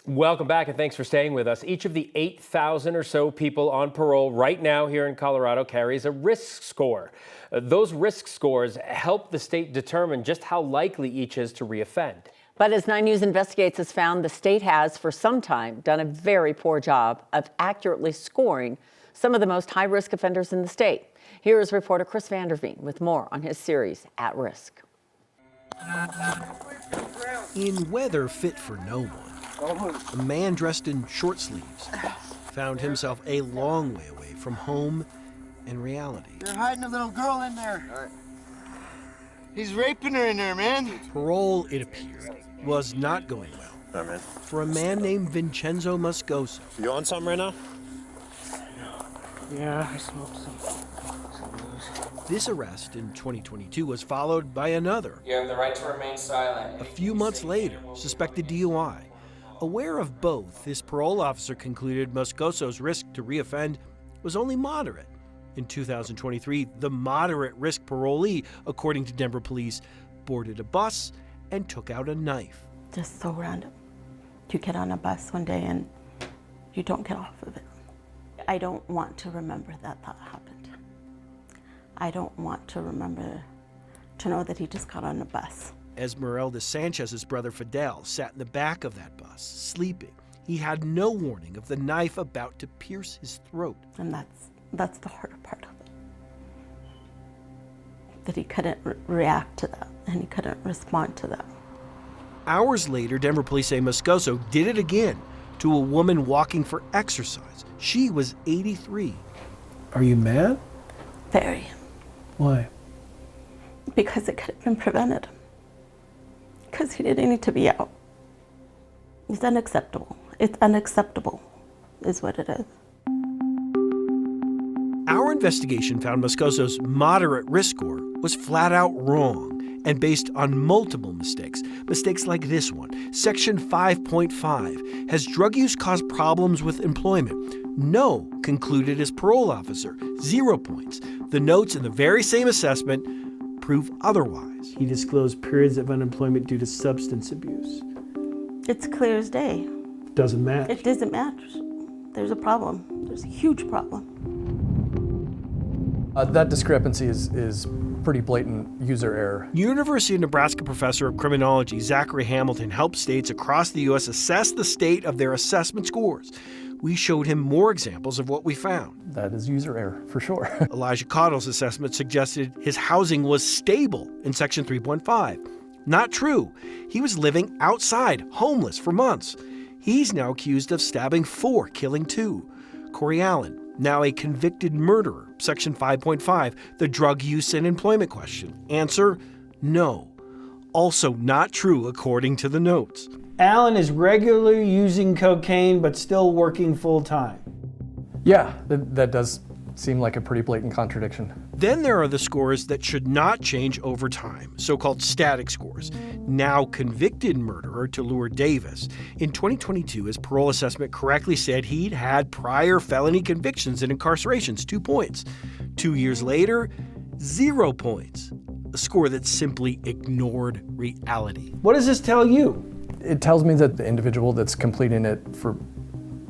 Welcome back, and thanks for staying with us. Each of the 8,000 or so people on parole right now here in Colorado carries a risk score. Those risk scores help the state determine just how likely each is to reoffend. But as 9 News Investigates has found, the state has, for some time, done a very poor job of accurately scoring some of the most high-risk offenders in the state. Here is reporter Chris Vanderveen with more on his series, At Risk. In weather fit for no one, a man dressed in short sleeves found himself a long way away from home and reality. They're hiding a little girl in there. All right. He's raping her in there, man. Parole, it appeared, was not going well. All right, man. For a man named Vincenzo Moscoso. You on something right now? Yeah, I smoked some. This arrest in 2022 was followed by another. You have the right to remain silent. A few months later, suspected DUI. Aware of both, his parole officer concluded Moscoso's risk to reoffend was only moderate. In 2023, the moderate risk parolee, according to Denver police, boarded a bus and took out a knife. Just so random. You get on a bus one day and you don't get off of it. I don't want to remember that happened. I don't want to remember to know that he just got on a bus. Esmeralda Sanchez's brother Fidel sat in the back of that bus, sleeping. He had no warning of the knife about to pierce his throat. And that's the harder part of it. That he couldn't react to that, and he couldn't respond to that. Hours later, Denver police say Moscoso did it again to a woman walking for exercise. She was 83. Are you mad? Very. Why? Because it could have been prevented. Because he didn't need to be out. It's unacceptable. It's unacceptable, is what it is. Our investigation found Moscoso's moderate risk score was flat out wrong and based on multiple mistakes. Mistakes like this one. Section 5.5. Has drug use caused problems with employment? No, concluded his parole officer. 0 points. The notes in the very same assessment prove otherwise. He disclosed periods of unemployment due to substance abuse. It's clear as day. Doesn't match. It doesn't match. There's a problem. There's a huge problem. That discrepancy is pretty blatant user error. University of Nebraska professor of criminology Zachary Hamilton helped states across the U.S. assess the state of their assessment scores. We showed him more examples of what we found. That is user error, for sure. Elijah Cottle's assessment suggested his housing was stable in Section 3.5. Not true. He was living outside, homeless for months. He's now accused of stabbing 4, killing 2. Corey Allen, now a convicted murderer, Section 5.5, the drug use and employment question. Answer, no. Also not true according to the notes. Alan is regularly using cocaine but still working full-time. Yeah, that does seem like a pretty blatant contradiction. Then there are the scores that should not change over time, so-called static scores. Now convicted murderer Tallulah Davis. In 2022, his parole assessment correctly said he'd had prior felony convictions and incarcerations, 2 points. 2 years later, 0 points. A score that simply ignored reality. What does this tell you? It tells me that the individual that's completing it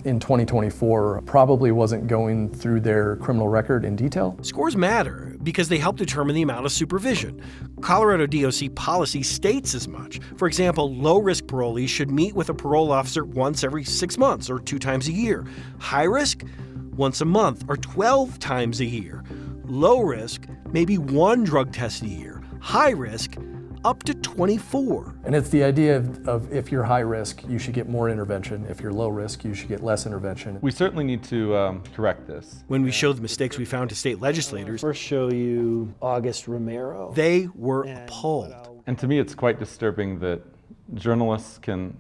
in 2024 probably wasn't going through their criminal record in detail. Scores matter because they help determine the amount of supervision. Colorado DOC policy states as much. For example, low-risk parolees should meet with a parole officer once every 6 months or 2 times a year. High risk, once a month or 12 times a year. Low risk, maybe 1 drug test a year. High risk, up to 24. And it's the idea of if you're high risk, you should get more intervention. If you're low risk, you should get less intervention. We certainly need to correct this. When we showed the mistakes we found to state legislators, First show you August Romero. they were appalled. And to me, it's quite disturbing that journalists can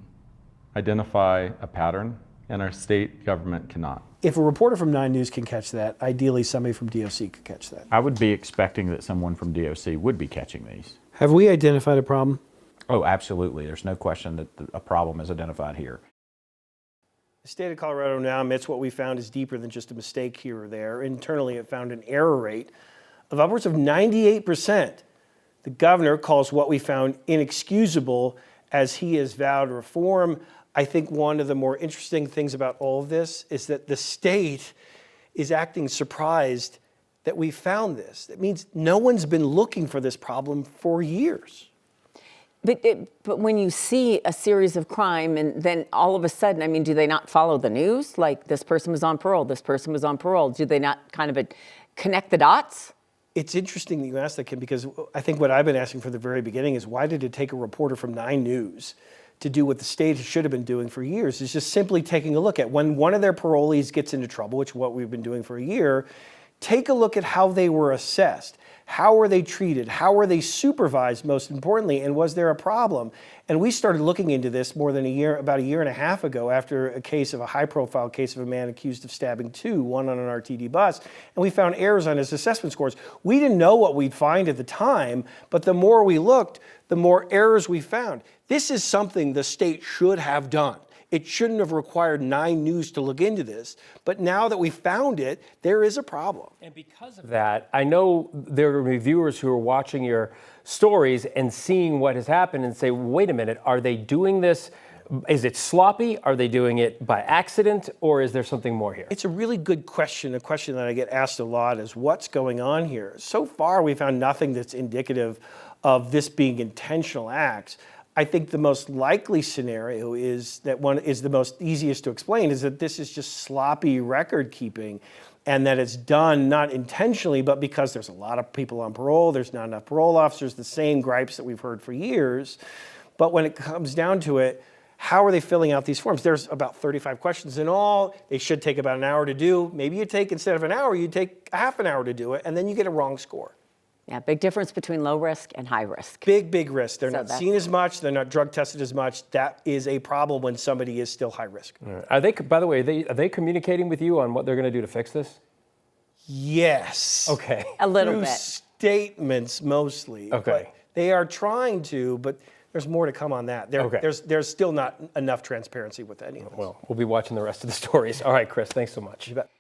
identify a pattern and our state government cannot. If a reporter from 9 News can catch that, ideally somebody from DOC could catch that. I would be expecting that someone from DOC would be catching these. Have we identified a problem? Oh, absolutely. There's no question that a problem is identified here. The state of Colorado now admits what we found is deeper than just a mistake here or there. Internally, it found an error rate of upwards of 98%. The governor calls what we found inexcusable as he has vowed reform. I think one of the more interesting things about all of this is that the state is acting surprised that we found this. That means no one's been looking for this problem for years. But when you see a series of crime and then all of a sudden, I mean, do they not follow the news? Like this person was on parole, this person was on parole. Do they not kind of connect the dots? It's interesting that you asked that, Kim, because I think what I've been asking from the very beginning is why did it take a reporter from 9 News to do what the state should have been doing for years? Is just simply taking a look at when one of their parolees gets into trouble, which is what we've been doing for a year, take a look at how they were assessed. How were they treated? How were they supervised, most importantly? And was there a problem? And we started looking into this more than about a year and a half ago after a high-profile case of a man accused of stabbing 2, one on an RTD bus, and we found errors on his assessment scores. We didn't know what we'd find at the time, but the more we looked, the more errors we found. This is something the state should have done. It shouldn't have required 9 News to look into this. But now that we found it, there is a problem. And because of that, I know there are reviewers who are watching your stories and seeing what has happened and say, wait a minute, are they doing this? Is it sloppy? Are they doing it by accident? Or is there something more here? It's a really good question. A question that I get asked a lot is what's going on here? So far, we found nothing that's indicative of this being intentional acts. I think the most likely scenario is that one is the most easiest to explain is that this is just sloppy record keeping and that it's done not intentionally, but because there's a lot of people on parole, there's not enough parole officers, the same gripes that we've heard for years. But when it comes down to it, how are they filling out these forms? There's about 35 questions in all. They should take about an hour to do. Maybe you take, instead of an hour, you take a half an hour to do it, and then you get a wrong score. Yeah, big difference between low risk and high risk. Big risk. They're not seen as much. They're not drug tested as much. That is a problem when somebody is still high risk. Are they, by the way, are they communicating with you on what they're going to do to fix this? Yes. Okay. A little Through bit. Statements mostly. Okay. But they are trying to, but there's more to come on that. There's still not enough transparency with any of this. Well, we'll be watching the rest of the stories. All right, Chris, thanks so much. You bet.